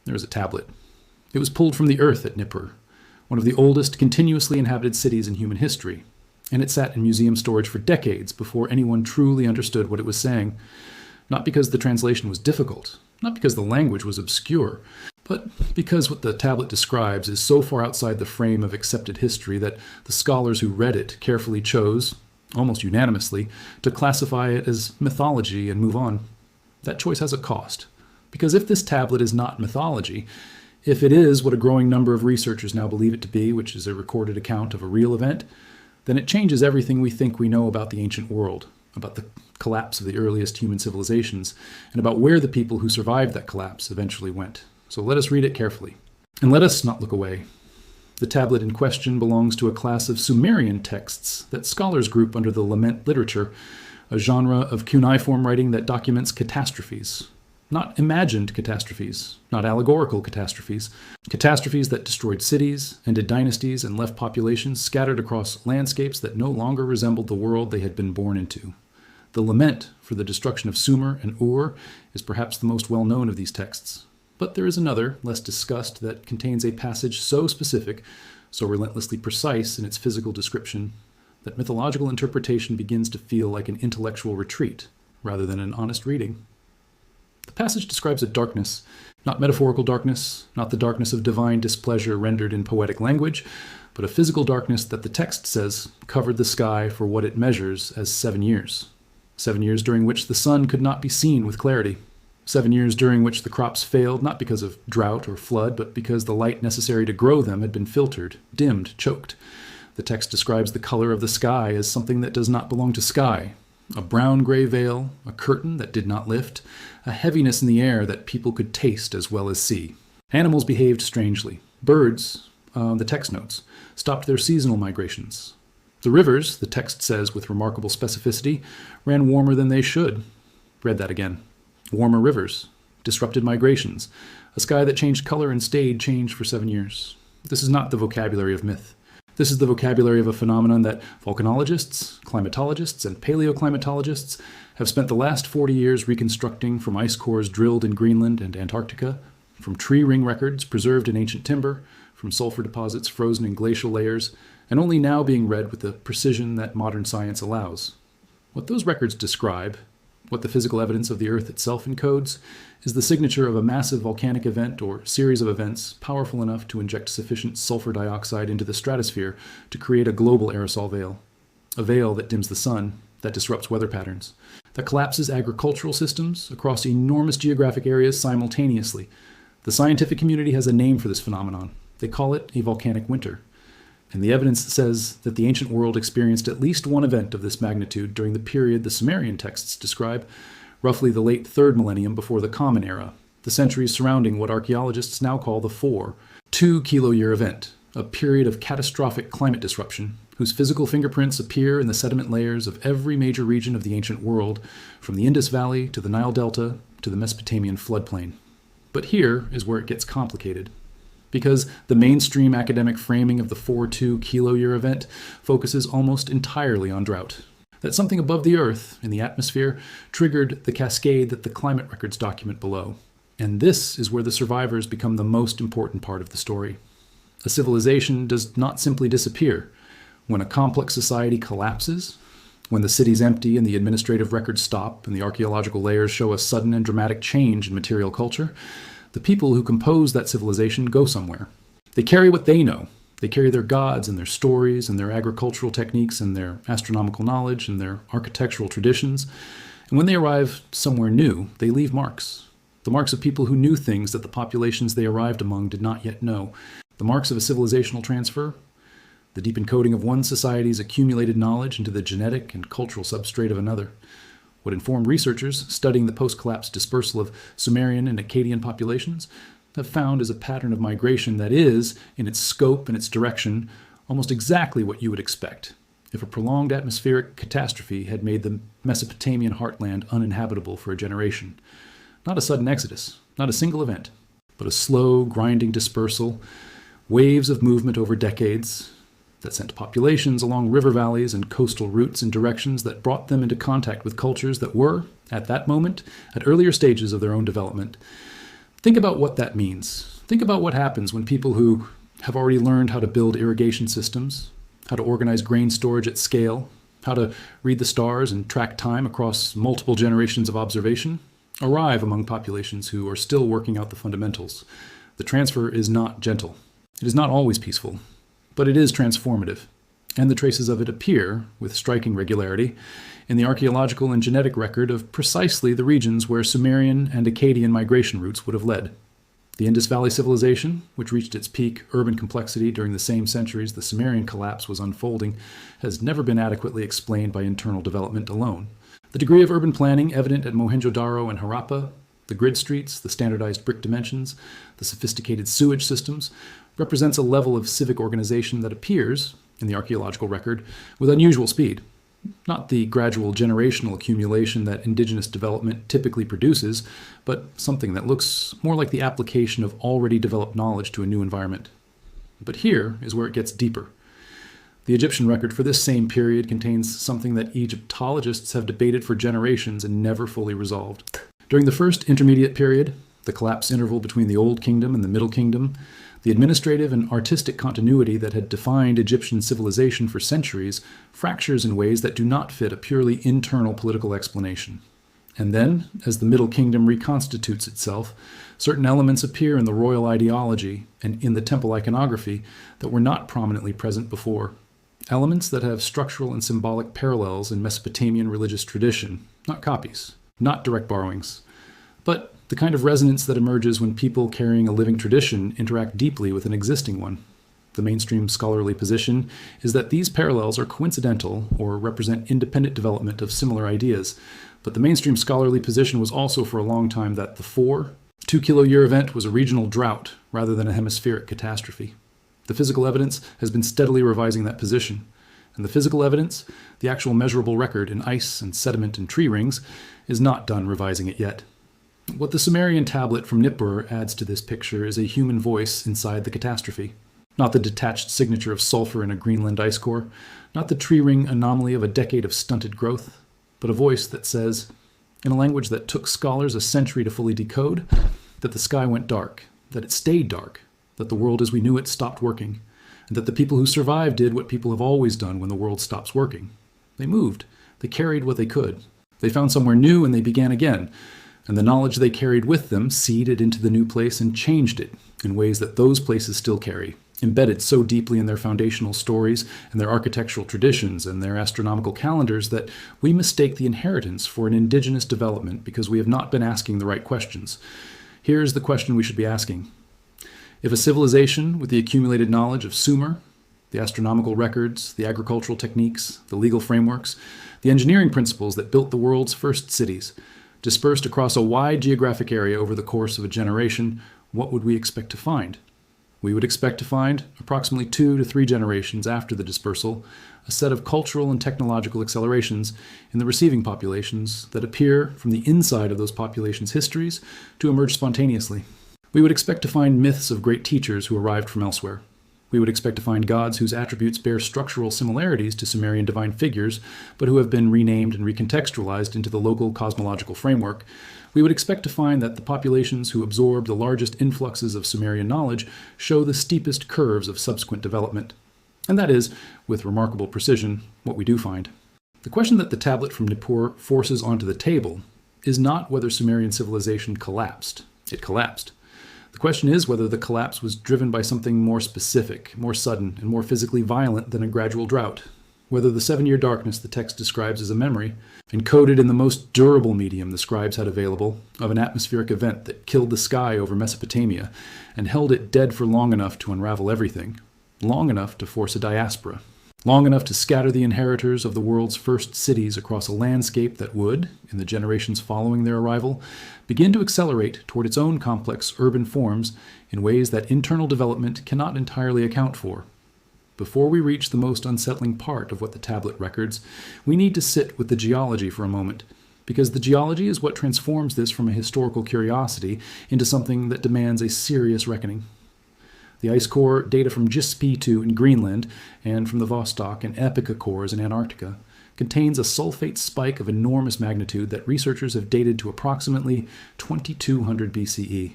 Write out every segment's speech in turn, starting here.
There was a tablet. It was pulled from the earth at Nippur, one of the oldest continuously inhabited cities in human history, and it sat in museum storage for decades before anyone truly understood what it was saying. Not because the translation was difficult, not because the language was obscure, but because what the tablet describes is so far outside the frame of accepted history that the scholars who read it carefully chose, almost unanimously, to classify it as mythology and move on. That choice has a cost, because if this tablet is not mythology, if it is what a growing number of researchers now believe it to be, which is a recorded account of a real event, then it changes everything we think we know about the ancient world, about the collapse of the earliest human civilizations, and about where the people who survived that collapse eventually went. So let us read it carefully. And let us not look away. The tablet in question belongs to a class of Sumerian texts that scholars group under the lament literature, a genre of cuneiform writing that documents catastrophes. Not imagined catastrophes, not allegorical catastrophes that destroyed cities, ended dynasties, and left populations scattered across landscapes that no longer resembled the world they had been born into. The lament for the destruction of Sumer and Ur is perhaps the most well-known of these texts. But there is another, less discussed, that contains a passage so specific, so relentlessly precise in its physical description, that mythological interpretation begins to feel like an intellectual retreat, rather than an honest reading. The passage describes a darkness, not metaphorical darkness, not the darkness of divine displeasure rendered in poetic language, but a physical darkness that the text says covered the sky for what it measures as 7 years. 7 years during which the sun could not be seen with clarity. 7 years during which the crops failed, not because of drought or flood, but because the light necessary to grow them had been filtered, dimmed, choked. The text describes the color of the sky as something that does not belong to sky. A brown-gray veil, a curtain that did not lift, a heaviness in the air that people could taste as well as see. Animals behaved strangely. Birds, the text notes, stopped their seasonal migrations. The rivers, the text says with remarkable specificity, ran warmer than they should. Read that again. Warmer rivers, disrupted migrations, a sky that changed color and stayed changed for 7 years. This is not the vocabulary of myth. This is the vocabulary of a phenomenon that volcanologists, climatologists, and paleoclimatologists have spent the last 40 years reconstructing from ice cores drilled in Greenland and Antarctica, from tree ring records preserved in ancient timber, from sulfur deposits frozen in glacial layers, and only now being read with the precision that modern science allows. What those records describe, what the physical evidence of the Earth itself encodes, is the signature of a massive volcanic event or series of events powerful enough to inject sufficient sulfur dioxide into the stratosphere to create a global aerosol veil. A veil that dims the sun, that disrupts weather patterns, that collapses agricultural systems across enormous geographic areas simultaneously. The scientific community has a name for this phenomenon. They call it a volcanic winter. And the evidence says that the ancient world experienced at least one event of this magnitude during the period the Sumerian texts describe, roughly the late 3rd millennium before the Common Era, the centuries surrounding what archaeologists now call the 2-kilo-year event, a period of catastrophic climate disruption, whose physical fingerprints appear in the sediment layers of every major region of the ancient world, from the Indus Valley to the Nile Delta to the Mesopotamian floodplain. But here is where it gets complicated, because the mainstream academic framing of the 2-kilo-year event focuses almost entirely on drought. That something above the Earth, in the atmosphere, triggered the cascade that the climate records document below. And this is where the survivors become the most important part of the story. A civilization does not simply disappear. When a complex society collapses, when the cities empty and the administrative records stop and the archaeological layers show a sudden and dramatic change in material culture, the people who compose that civilization go somewhere. They carry what they know. They carry their gods and their stories and their agricultural techniques and their astronomical knowledge and their architectural traditions. And when they arrive somewhere new, they leave marks. The marks of people who knew things that the populations they arrived among did not yet know. The marks of a civilizational transfer, the deep encoding of one society's accumulated knowledge into the genetic and cultural substrate of another. What informed researchers studying the post-collapse dispersal of Sumerian and Akkadian populations have found is a pattern of migration that is, in its scope and its direction, almost exactly what you would expect if a prolonged atmospheric catastrophe had made the Mesopotamian heartland uninhabitable for a generation. Not a sudden exodus, not a single event, but a slow, grinding dispersal, waves of movement over decades, that sent populations along river valleys and coastal routes in directions that brought them into contact with cultures that were, at that moment, at earlier stages of their own development. Think about what that means. Think about what happens when people who have already learned how to build irrigation systems, how to organize grain storage at scale, how to read the stars and track time across multiple generations of observation, arrive among populations who are still working out the fundamentals. The transfer is not gentle. It is not always peaceful, but it is transformative, and the traces of it appear, with striking regularity, in the archaeological and genetic record of precisely the regions where Sumerian and Akkadian migration routes would have led. The Indus Valley civilization, which reached its peak urban complexity during the same centuries the Sumerian collapse was unfolding, has never been adequately explained by internal development alone. The degree of urban planning evident at Mohenjo-Daro and Harappa, the grid streets, the standardized brick dimensions, the sophisticated sewage systems, represents a level of civic organization that appears, in the archaeological record, with unusual speed. Not the gradual generational accumulation that indigenous development typically produces, but something that looks more like the application of already developed knowledge to a new environment. But here is where it gets deeper. The Egyptian record for this same period contains something that Egyptologists have debated for generations and never fully resolved. During the first intermediate period, the collapse interval between the Old Kingdom and the Middle Kingdom, the administrative and artistic continuity that had defined Egyptian civilization for centuries fractures in ways that do not fit a purely internal political explanation. And then, as the Middle Kingdom reconstitutes itself, certain elements appear in the royal ideology and in the temple iconography that were not prominently present before. Elements that have structural and symbolic parallels in Mesopotamian religious tradition, not copies, not direct borrowings, but the kind of resonance that emerges when people carrying a living tradition interact deeply with an existing one. The mainstream scholarly position is that these parallels are coincidental or represent independent development of similar ideas, but the mainstream scholarly position was also for a long time that the 2-kilo-year event was a regional drought rather than a hemispheric catastrophe. The physical evidence has been steadily revising that position, and the physical evidence, the actual measurable record in ice and sediment and tree rings, is not done revising it yet. What the Sumerian tablet from Nippur adds to this picture is a human voice inside the catastrophe. Not the detached signature of sulfur in a Greenland ice core, not the tree ring anomaly of a decade of stunted growth, but a voice that says, in a language that took scholars a century to fully decode, that the sky went dark, that it stayed dark, that the world as we knew it stopped working, and that the people who survived did what people have always done when the world stops working. They moved. They carried what they could. They found somewhere new and they began again. And the knowledge they carried with them seeded into the new place and changed it in ways that those places still carry, embedded so deeply in their foundational stories and their architectural traditions and their astronomical calendars that we mistake the inheritance for an indigenous development because we have not been asking the right questions. Here's the question we should be asking. If a civilization with the accumulated knowledge of Sumer, the astronomical records, the agricultural techniques, the legal frameworks, the engineering principles that built the world's first cities, dispersed across a wide geographic area over the course of a generation, what would we expect to find? We would expect to find, approximately 2 to 3 generations after the dispersal, a set of cultural and technological accelerations in the receiving populations that appear from the inside of those populations' histories to emerge spontaneously. We would expect to find myths of great teachers who arrived from elsewhere. We would expect to find gods whose attributes bear structural similarities to Sumerian divine figures, but who have been renamed and recontextualized into the local cosmological framework. We would expect to find that the populations who absorb the largest influxes of Sumerian knowledge show the steepest curves of subsequent development. And that is, with remarkable precision, what we do find. The question that the tablet from Nippur forces onto the table is not whether Sumerian civilization collapsed. It collapsed. The question is whether the collapse was driven by something more specific, more sudden, and more physically violent than a gradual drought. Whether the 7-year darkness the text describes as a memory, encoded in the most durable medium the scribes had available, of an atmospheric event that killed the sky over Mesopotamia and held it dead for long enough to unravel everything, long enough to force a diaspora, long enough to scatter the inheritors of the world's first cities across a landscape that would, in the generations following their arrival, begin to accelerate toward its own complex urban forms in ways that internal development cannot entirely account for. Before we reach the most unsettling part of what the tablet records, we need to sit with the geology for a moment, because the geology is what transforms this from a historical curiosity into something that demands a serious reckoning. The ice core data from GIS-P2 in Greenland and from the Vostok and Epica cores in Antarctica contains a sulfate spike of enormous magnitude that researchers have dated to approximately 2200 BCE,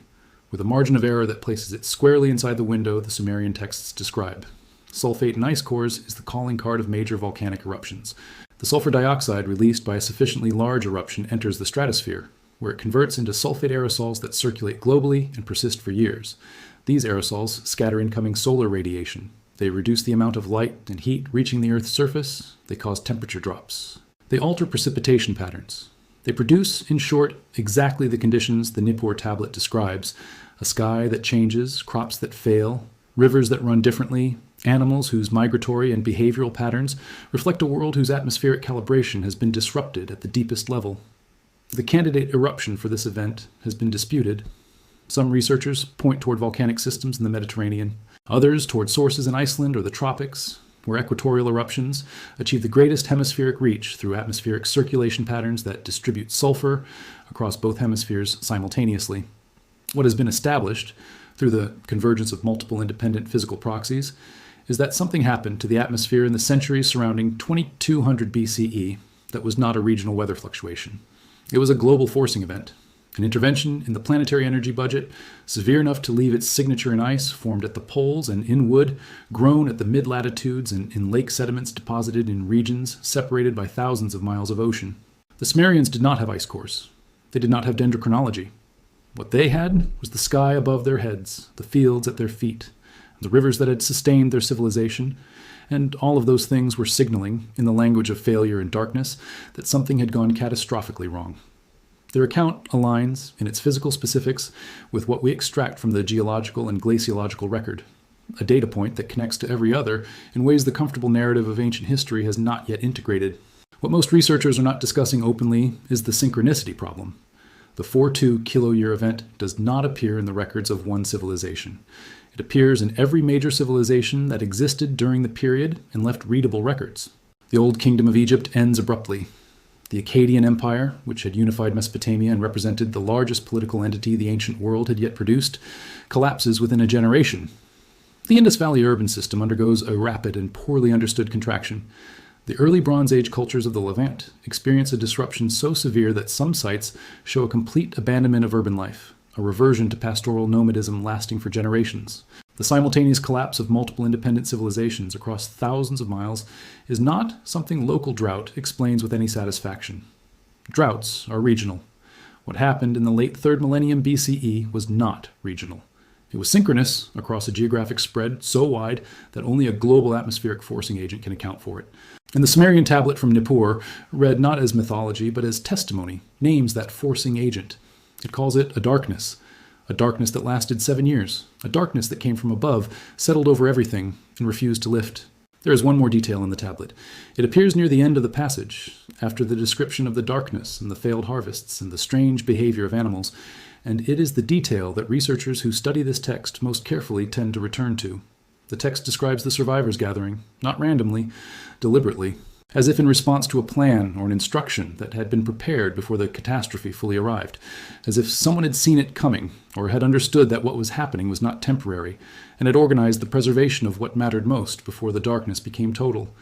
with a margin of error that places it squarely inside the window the Sumerian texts describe. Sulfate in ice cores is the calling card of major volcanic eruptions. The sulfur dioxide released by a sufficiently large eruption enters the stratosphere, where it converts into sulfate aerosols that circulate globally and persist for years. These aerosols scatter incoming solar radiation. They reduce the amount of light and heat reaching the Earth's surface. They cause temperature drops. They alter precipitation patterns. They produce, in short, exactly the conditions the Nippur tablet describes: a sky that changes, crops that fail, rivers that run differently, animals whose migratory and behavioral patterns reflect a world whose atmospheric calibration has been disrupted at the deepest level. The candidate eruption for this event has been disputed. Some researchers point toward volcanic systems in the Mediterranean, others toward sources in Iceland or the tropics, where equatorial eruptions achieve the greatest hemispheric reach through atmospheric circulation patterns that distribute sulfur across both hemispheres simultaneously. What has been established, through the convergence of multiple independent physical proxies, is that something happened to the atmosphere in the centuries surrounding 2200 BCE that was not a regional weather fluctuation. It was a global forcing event, an intervention in the planetary energy budget severe enough to leave its signature in ice formed at the poles and in wood, grown at the mid-latitudes and in lake sediments deposited in regions separated by thousands of miles of ocean. The Sumerians did not have ice cores. They did not have dendrochronology. What they had was the sky above their heads, the fields at their feet, the rivers that had sustained their civilization, and all of those things were signaling, in the language of failure and darkness, that something had gone catastrophically wrong. Their account aligns, in its physical specifics, with what we extract from the geological and glaciological record, a data point that connects to every other in ways the comfortable narrative of ancient history has not yet integrated. What most researchers are not discussing openly is the synchronicity problem. The 4.2 kiloyear event does not appear in the records of one civilization. It appears in every major civilization that existed during the period and left readable records. The Old Kingdom of Egypt ends abruptly. The Akkadian Empire, which had unified Mesopotamia and represented the largest political entity the ancient world had yet produced, collapses within a generation. The Indus Valley urban system undergoes a rapid and poorly understood contraction. The early Bronze Age cultures of the Levant experience a disruption so severe that some sites show a complete abandonment of urban life, a reversion to pastoral nomadism lasting for generations. The simultaneous collapse of multiple independent civilizations across thousands of miles is not something local drought explains with any satisfaction. Droughts are regional. What happened in the late 3rd millennium BCE was not regional. It was synchronous across a geographic spread so wide that only a global atmospheric forcing agent can account for it. And the Sumerian tablet from Nippur, read not as mythology but as testimony, names that forcing agent. It calls it a darkness that lasted 7 years, a darkness that came from above, settled over everything, and refused to lift. There is one more detail in the tablet. It appears near the end of the passage, after the description of the darkness and the failed harvests and the strange behavior of animals, and it is the detail that researchers who study this text most carefully tend to return to. The text describes the survivors gathering, not randomly, deliberately, as if in response to a plan or an instruction that had been prepared before the catastrophe fully arrived, as if someone had seen it coming, or had understood that what was happening was not temporary, and had organized the preservation of what mattered most before the darkness became total.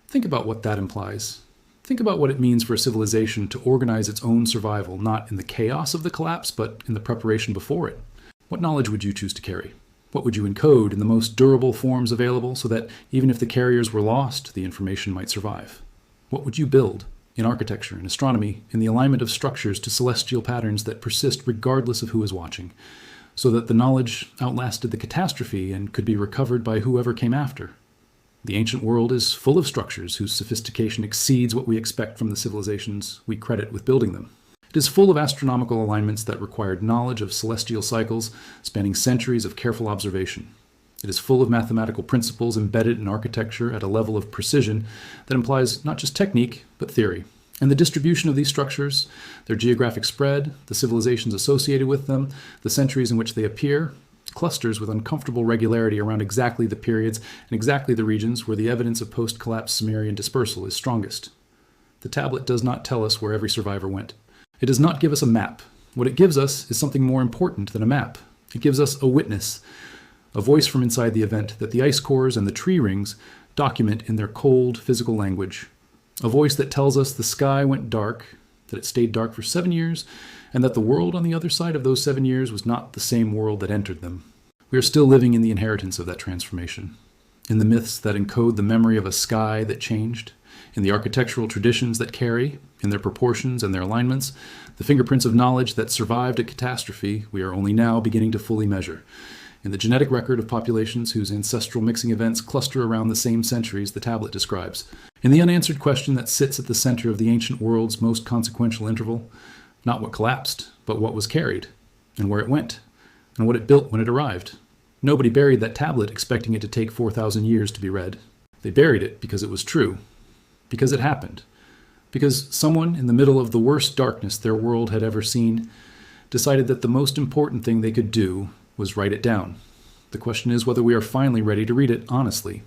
Think about what that implies. Think about what it means for a civilization to organize its own survival, not in the chaos of the collapse, but in the preparation before it. What knowledge would you choose to carry? What would you encode in the most durable forms available so that even if the carriers were lost, the information might survive? What would you build in architecture, in astronomy, in the alignment of structures to celestial patterns that persist regardless of who is watching, so that the knowledge outlasted the catastrophe and could be recovered by whoever came after? The ancient world is full of structures whose sophistication exceeds what we expect from the civilizations we credit with building them. It is full of astronomical alignments that required knowledge of celestial cycles spanning centuries of careful observation. It is full of mathematical principles embedded in architecture at a level of precision that implies not just technique, but theory. And the distribution of these structures, their geographic spread, the civilizations associated with them, the centuries in which they appear, clusters with uncomfortable regularity around exactly the periods and exactly the regions where the evidence of post-collapse Sumerian dispersal is strongest. The tablet does not tell us where every survivor went. It does not give us a map. What it gives us is something more important than a map. It gives us a witness, a voice from inside the event that the ice cores and the tree rings document in their cold, physical language. A voice that tells us the sky went dark, that it stayed dark for 7 years, and that the world on the other side of those 7 years was not the same world that entered them. We are still living in the inheritance of that transformation, in the myths that encode the memory of a sky that changed, in the architectural traditions that carry, in their proportions and their alignments, the fingerprints of knowledge that survived a catastrophe we are only now beginning to fully measure, in the genetic record of populations whose ancestral mixing events cluster around the same centuries the tablet describes, in the unanswered question that sits at the center of the ancient world's most consequential interval, not what collapsed, but what was carried, and where it went, and what it built when it arrived. Nobody buried that tablet expecting it to take 4,000 years to be read. They buried it because it was true, because it happened, because someone in the middle of the worst darkness their world had ever seen decided that the most important thing they could do was write it down. The question is whether we are finally ready to read it honestly,